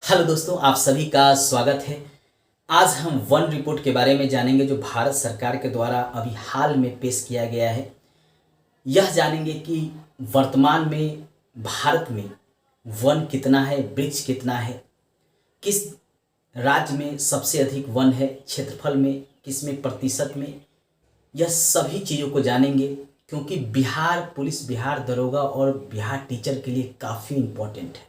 Hello दोस्तों, आप सभी का स्वागत है। आज हम वन रिपोर्ट के बारे में जानेंगे जो भारत सरकार के द्वारा अभी हाल में पेश किया गया है। यह जानेंगे कि वर्तमान में भारत में वन कितना है, वृक्ष कितना है, किस राज्य में सबसे अधिक वन है, क्षेत्रफल में, किस में प्रतिशत में। यह सभी चीज़ों को जानेंगे क्योंकि बिहार पुलिस, बिहार दरोगा और बिहार टीचर के लिए काफ़ी इम्पोर्टेंट है।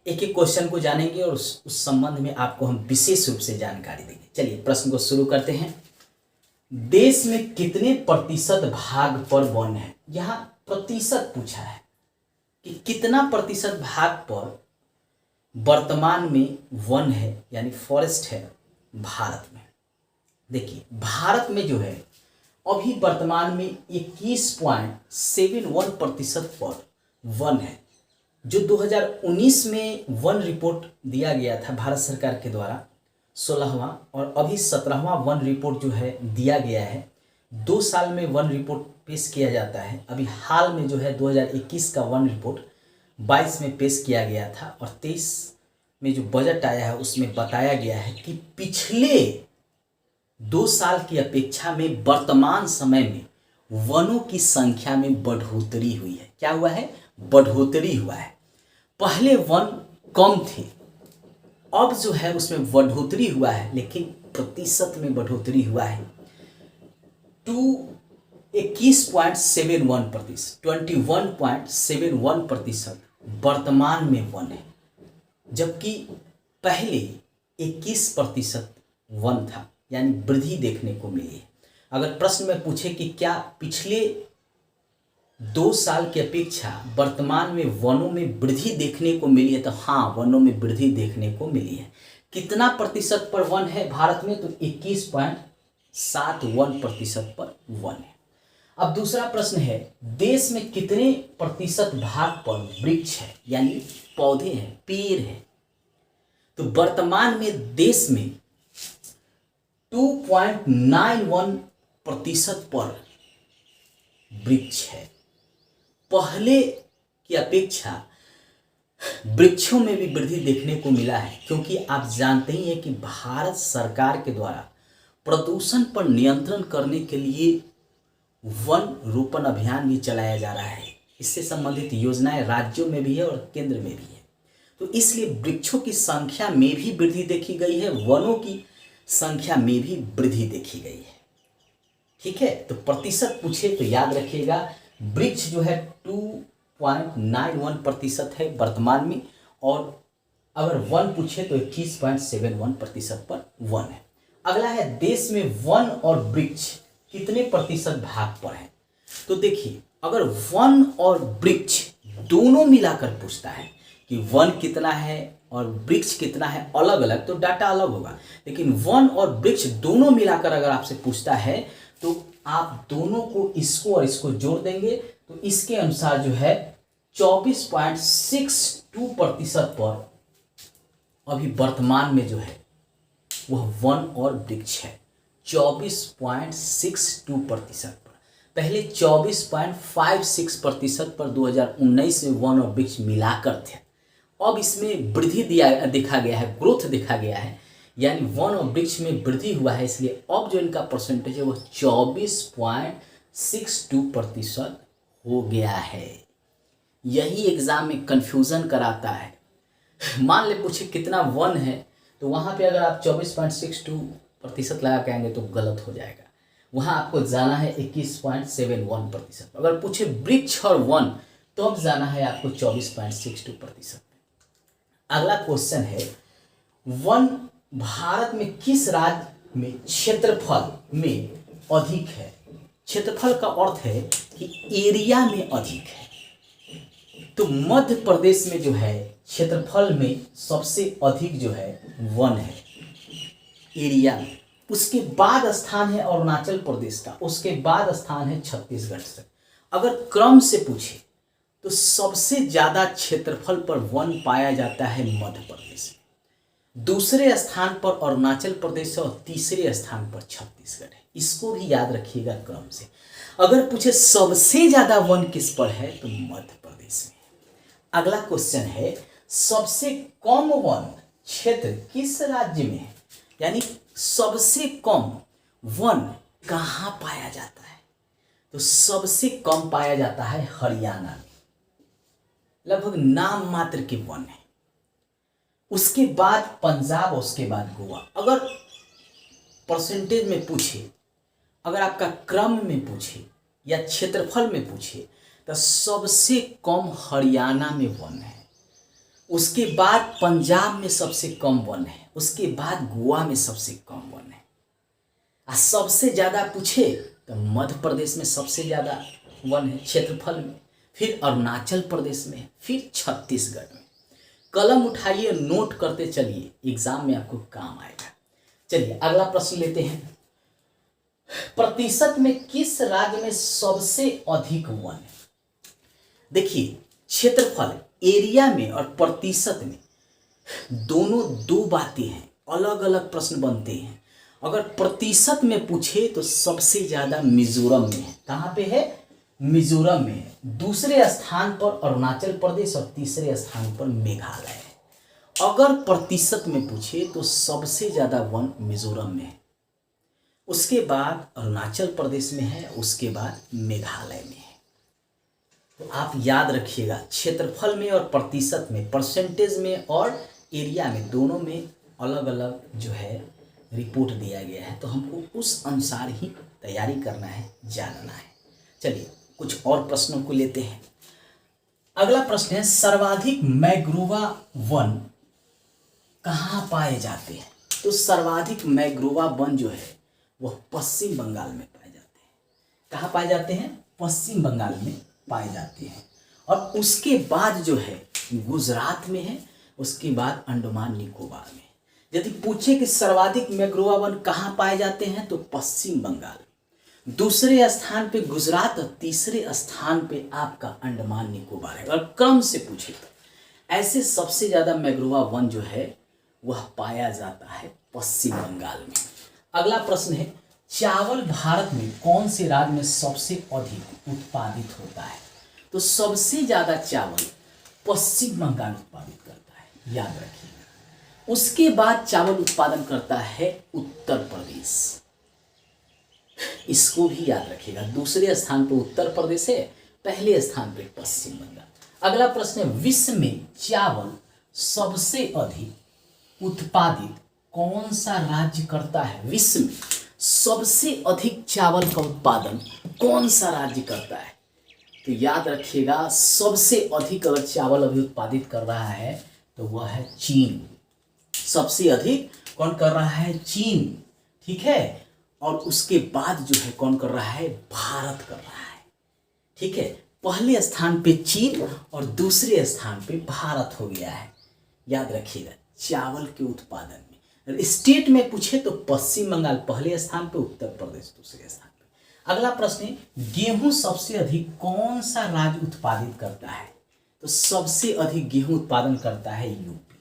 एक एक क्वेश्चन को जानेंगे और उस संबंध में आपको हम विशेष रूप से जानकारी देंगे। चलिए प्रश्न को शुरू करते हैं। देश में कितने प्रतिशत भाग पर वन है? यहाँ प्रतिशत पूछा है कि कितना प्रतिशत भाग पर वर्तमान में वन है यानी फॉरेस्ट है भारत में। देखिए भारत में जो है अभी वर्तमान में 21.71% पर वन है। जो 2019 में वन रिपोर्ट दिया गया था भारत सरकार के द्वारा 16वां, और अभी 17वां वन रिपोर्ट जो है दिया गया है। 2 साल में वन रिपोर्ट पेश किया जाता है। अभी हाल में जो है 2021 का वन रिपोर्ट 22 में पेश किया गया था और 23 में जो बजट आया है उसमें बताया गया है कि पिछले 2 साल की अपेक्षा में वर्तमान समय में वनों की संख्या में बढ़ोतरी हुई है। क्या हुआ है? बढ़ोतरी हुआ है। पहले वन कम थे, अब जो है उसमें बढ़ोतरी हुआ है, लेकिन प्रतिशत में बढ़ोतरी हुआ है। 21.71% वर्तमान में वन है, जबकि पहले 21% वन था, यानी वृद्धि देखने को मिली है। अगर प्रश्न में पूछे कि क्या पिछले 2 साल की अपेक्षा वर्तमान में वनों में वृद्धि देखने को मिली है, तो हाँ, वनों में वृद्धि देखने को मिली है। कितना प्रतिशत पर वन है भारत में? तो 21.71% पर वन है। अब दूसरा प्रश्न है, देश में कितने प्रतिशत भाग पर वृक्ष है यानी पौधे हैं, पेड़ है? तो वर्तमान में देश में 2.91% पर वृक्ष है। पहले की अपेक्षा वृक्षों में भी वृद्धि देखने को मिला है, क्योंकि आप जानते ही हैं कि भारत सरकार के द्वारा प्रदूषण पर नियंत्रण करने के लिए वन रोपण अभियान भी चलाया जा रहा है। इससे संबंधित योजनाएं राज्यों में भी है और केंद्र में भी है। तो इसलिए वृक्षों की संख्या में भी वृद्धि देखी गई है, वनों की संख्या में भी वृद्धि देखी गई है। ठीक है, तो प्रतिशत पूछे तो याद रखिएगा, वृक्ष जो है 2.91% है वर्तमान में, और अगर वन पूछे तो 21.71% पर वन है। अगला है, देश में वन और वृक्ष कितने प्रतिशत भाग पर है? तो देखिए, अगर वन और वृक्ष दोनों मिलाकर पूछता है कि वन कितना है और वृक्ष कितना है अलग अलग, तो डाटा अलग होगा। लेकिन वन और वृक्ष दोनों मिलाकर अगर आपसे पूछता है तो आप दोनों को, इसको और इसको जोड़ देंगे, तो इसके अनुसार जो है 24.62% पर अभी वर्तमान में जो है वह वन और वृक्ष है। 24.62% पर, पहले 24.56% पर 2019 में वन और वृक्ष मिलाकर थे। अब इसमें वृद्धि देखा गया है, ग्रोथ देखा गया है, यानी वन और वृक्ष में वृद्धि हुआ है। इसलिए अब जो इनका परसेंटेज है वो 24.62% हो गया है। यही एग्जाम में कंफ्यूजन कराता है। मान ले पूछे कितना वन है, तो वहाँ पे अगर आप 24.62% लगा के आएंगे तो गलत हो जाएगा। वहाँ आपको जाना है 21.71%। अगर पूछे वृक्ष और वन, तो अब जाना है आपको 24.62%। अगला क्वेश्चन है, वन भारत में किस राज्य में क्षेत्रफल में अधिक है? क्षेत्रफल का अर्थ है कि एरिया में अधिक है। तो मध्य प्रदेश में जो है क्षेत्रफल में सबसे अधिक जो है वन है एरिया में। उसके बाद स्थान है अरुणाचल प्रदेश का, उसके बाद स्थान है छत्तीसगढ़ से। अगर क्रम से पूछे तो सबसे ज्यादा क्षेत्रफल पर वन पाया जाता है मध्य प्रदेश में, दूसरे स्थान पर अरुणाचल प्रदेश और तीसरे स्थान पर छत्तीसगढ़ है। इसको भी याद रखिएगा क्रम से। अगर पूछे सबसे ज्यादा वन किस पर है, तो मध्य प्रदेश में। अगला क्वेश्चन है, सबसे कम वन क्षेत्र किस राज्य में है, यानी सबसे कम वन कहाँ पाया जाता है, तो सबसे कम पाया जाता है हरियाणा में, लगभग नाम मात्र के वन है। उसके बाद पंजाब, उसके बाद गोवा। अगर परसेंटेज में पूछे, अगर आपका क्रम में पूछे या क्षेत्रफल में पूछे, तो सबसे कम हरियाणा में वन है, उसके बाद पंजाब में सबसे कम वन है, उसके बाद गोवा में सबसे कम वन है। और सबसे ज़्यादा पूछे तो मध्य प्रदेश में सबसे ज़्यादा वन है क्षेत्रफल में, फिर अरुणाचल प्रदेश में, फिर छत्तीसगढ़ में। कलम उठाइए, नोट करते चलिए, एग्जाम में आपको काम आएगा। चलिए अगला प्रश्न लेते हैं। प्रतिशत में किस राज्य में सबसे अधिक वन है? देखिए क्षेत्रफल, एरिया में और प्रतिशत में दोनों दो बातें हैं, अलग अलग प्रश्न बनते हैं। अगर प्रतिशत में पूछे तो सबसे ज़्यादा मिजोरम में है। कहाँ पे है? मिजोरम में है। दूसरे स्थान पर अरुणाचल प्रदेश और तीसरे स्थान पर मेघालय है। अगर प्रतिशत में पूछे तो सबसे ज़्यादा वन मिजोरम में है, उसके बाद अरुणाचल प्रदेश में है, उसके बाद मेघालय में है। तो आप याद रखिएगा, क्षेत्रफल में और प्रतिशत में, परसेंटेज में और एरिया में, दोनों में अलग अलग जो है रिपोर्ट दिया गया है, तो हमको उस अनुसार ही तैयारी करना है, जानना है। चलिए कुछ और प्रश्नों को लेते हैं। अगला प्रश्न है, सर्वाधिक मैग्रोवा वन कहाँ पाए जाते हैं? तो सर्वाधिक मैग्रोवा वन जो है वह पश्चिम बंगाल में पाए जाते हैं। कहाँ पाए जाते हैं? पश्चिम बंगाल में पाए जाते हैं। और उसके बाद जो है गुजरात में है, उसके बाद अंडमान निकोबार में। यदि पूछे कि सर्वाधिक मैग्रोवा वन कहाँ पाए जाते हैं, तो पश्चिम बंगाल, दूसरे स्थान पे गुजरात और तीसरे स्थान पे आपका अंडमान निकोबार है। अगर क्रम से पूछे तो ऐसे सबसे ज़्यादा मैग्रोवा वन जो है वह पाया जाता है पश्चिम बंगाल में। अगला प्रश्न है, चावल भारत में कौन से राज्य में सबसे अधिक उत्पादित होता है? तो सबसे ज़्यादा चावल पश्चिम बंगाल उत्पादित करता है, याद रखिएगा। उसके बाद चावल उत्पादन करता है उत्तर प्रदेश, इसको भी याद रखिएगा। दूसरे स्थान पर उत्तर प्रदेश है, पहले स्थान पर पश्चिम बंगाल। अगला प्रश्न है, विश्व में चावल सबसे अधिक उत्पादित कौन सा राज्य करता है? विश्व में सबसे अधिक चावल का उत्पादन कौन सा राज्य करता है? तो याद रखिएगा, सबसे अधिक अगर चावल अभी उत्पादित कर रहा है तो वह है चीन। सबसे अधिक कौन कर रहा है? चीन, ठीक है। और उसके बाद जो है कौन कर रहा है? भारत कर रहा है, ठीक है। पहले स्थान पे चीन और दूसरे स्थान पे भारत हो गया है, याद रखिएगा। चावल के उत्पादन में स्टेट में पूछे तो पश्चिम बंगाल पहले स्थान पे, उत्तर प्रदेश दूसरे स्थान पे। अगला प्रश्न है, गेहूं सबसे अधिक कौन सा राज्य उत्पादित करता है? तो सबसे अधिक गेहूं उत्पादन करता है यूपी।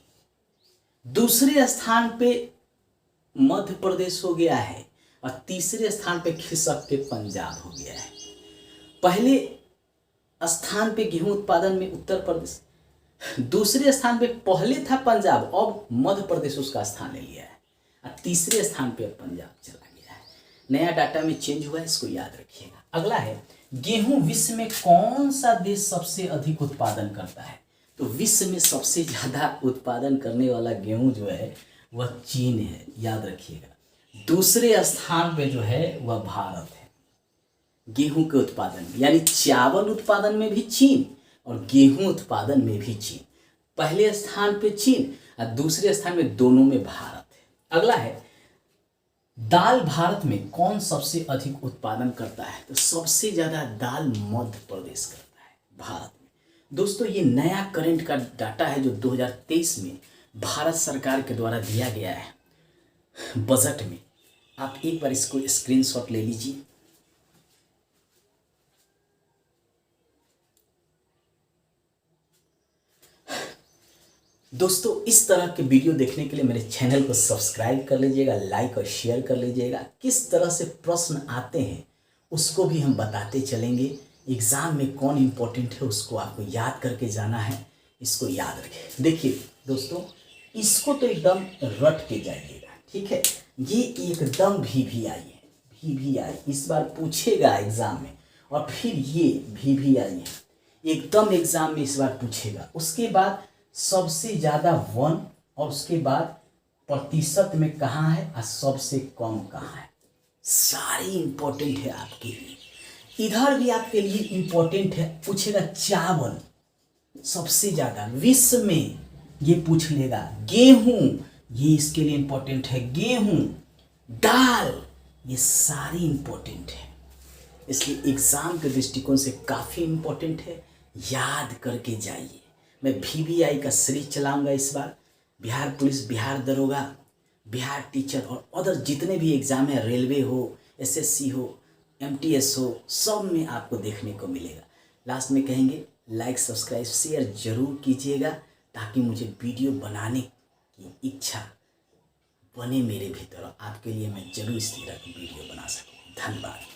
दूसरे स्थान पे मध्य प्रदेश हो गया है और तीसरे स्थान पे खिसक के पंजाब हो गया है। पहले स्थान पे गेहूं उत्पादन में उत्तर प्रदेश, दूसरे स्थान पे पहले था पंजाब, अब मध्य प्रदेश उसका स्थान ले लिया है, और तीसरे स्थान पे अब पंजाब चला गया है। नया डाटा में चेंज हुआ है, इसको याद रखिएगा। अगला है, गेहूं विश्व में कौन सा देश सबसे अधिक उत्पादन करता है? तो विश्व में सबसे ज़्यादा उत्पादन करने वाला गेहूं जो है वह चीन है, याद रखिएगा। दूसरे स्थान पे जो है वह भारत है गेहूं के उत्पादन में, यानी चावल उत्पादन में भी चीन और गेहूं उत्पादन में भी चीन। पहले स्थान पे चीन और दूसरे स्थान में, दोनों में भारत है। अगला है, दाल भारत में कौन सबसे अधिक उत्पादन करता है? तो सबसे ज़्यादा दाल मध्य प्रदेश करता है भारत में। दोस्तों ये नया करंट का डाटा है जो 2023 में भारत सरकार के द्वारा दिया गया है बजट में। आप एक बार इसको स्क्रीनशॉट ले लीजिए। दोस्तों इस तरह के वीडियो देखने के लिए मेरे चैनल को सब्सक्राइब कर लीजिएगा, लाइक और शेयर कर लीजिएगा। किस तरह से प्रश्न आते हैं उसको भी हम बताते चलेंगे। एग्ज़ाम में कौन इम्पोर्टेंट है उसको आपको याद करके जाना है, इसको याद रखें। देखिए दोस्तों, इसको तो एकदम रट के जाइएगा, ठीक है। ये एकदम VVI है, VVI इस बार पूछेगा एग्जाम में। और फिर ये VVI है, एकदम एग्जाम में इस बार पूछेगा। उसके बाद सबसे ज़्यादा 1, और उसके बाद प्रतिशत में कहाँ है और सबसे कम कहाँ है। सारी इंपॉर्टेंट है आपके लिए। इधर भी आपके लिए इंपॉर्टेंट है, पूछेगा चावल सबसे ज़्यादा विश्व में, ये पूछ लेगा। गेहूं, ये इसके लिए इंपॉर्टेंट है, गेहूं, दाल, ये सारी इंपॉर्टेंट है। इसलिए एग्ज़ाम के दृष्टिकोण से काफ़ी इंपॉर्टेंट है, याद करके जाइए। मैं VVI का सीरीज चलाऊंगा इस बार। बिहार पुलिस, बिहार दरोगा, बिहार टीचर और अदर जितने भी एग्ज़ाम है, रेलवे हो, SSC हो, MTS हो, सब में आपको देखने को मिलेगा। लास्ट में कहेंगे लाइक, सब्सक्राइब, शेयर जरूर कीजिएगा, ताकि मुझे वीडियो बनाने की इच्छा बने मेरे भीतर, और आपके लिए मैं जरूर इस तरह की वीडियो बना सकूँ। धन्यवाद।